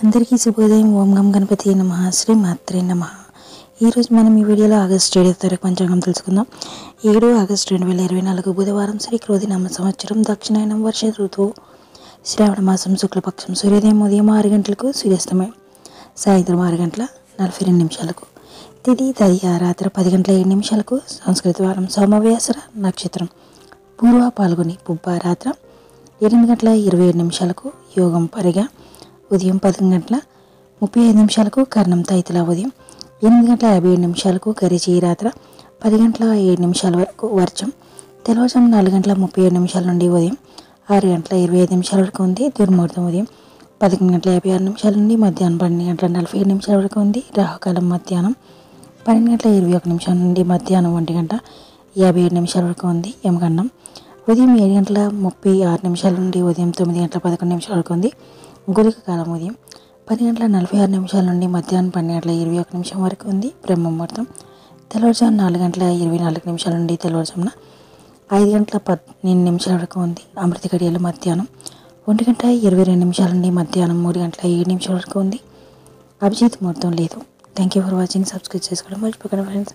అందరికీ శుభోదయం. ఓం గం గణపతి నమః. శ్రీ మాత్రే నమః. ఈరోజు మనం ఈ వీడియోలో ఆగస్టు 7వ తారీఖు పంచాంగం తెలుసుకుందాం. 7 ఆగస్టు 2024 బుధవారం, శ్రీ క్రోధినామ సంవత్సరం, దక్షిణాయనం, వర్ష ఋతువు, శ్రావణ మాసం, శుక్లపక్షం. సూర్యోదయం ఉదయం 6 గంటలకు, సూర్యాస్తమయం సాయంత్రం 6 గంటల 42 నిమిషాలకు. తిథి తదియ రాత్రి 10 గంటల 7 నిమిషాలకు. సంస్కృత వారం సోమవ్యాసర నక్షత్రం. పూర్వ పాల్గొని పుబ్బ రాత్ర 8 గంటల 27 నిమిషాలకు. యోగం పరిగ ఉదయం 10 గంటల 35 నిమిషాలకు. కర్ణం తైతుల ఉదయం 8 గంటల 57 నిమిషాలకు. గరిచి రాత్ర 10 గంటల 7 నిమిషాల వరకు. వర్షం తెల్లవారుజాము 4 గంటల 37 నిమిషాల నుండి ఉదయం 6 గంటల 25 నిమిషాల వరకు ఉంది. దుర్ముహూర్తం ఉదయం 11 గంటల 56 నిమిషాల నుండి మధ్యాహ్నం 12 గంటల 47 నిమిషాల వరకు ఉంది. రాహుకాలం మధ్యాహ్నం 12 గంటల 21 నిమిషాల నుండి మధ్యాహ్నం 1 గంట 57 నిమిషాల వరకు ఉంది. యమగండం ఉదయం 7 గంటల 36 నిమిషాల నుండి ఉదయం 9 గంటల 11 నిమిషాల వరకు ఉంది. గుళిక కాలం ఉదయం 10 గంటల 46 నిమిషాల నుండి మధ్యాహ్నం 12 గంటల 21 నిమిషం వరకు ఉంది. బ్రహ్మముహూర్తం తెల్లవారుజాము 4 గంటల 24 నిమిషాల నుండి తెల్లవారుజామున 5 గంటల 12 నిమిషాల వరకు ఉంది. అమృత గడియలు మధ్యాహ్నం 1 గంట 22 నిమిషాల నుండి మధ్యాహ్నం 3 గంటల 7 నిమిషాల వరకు ఉంది. అభిజిత్ ముహూర్తం లేదు. Thank you for watching. Subscribe చేసుకోవడం మర్చిపోకండి ఫ్రెండ్స్.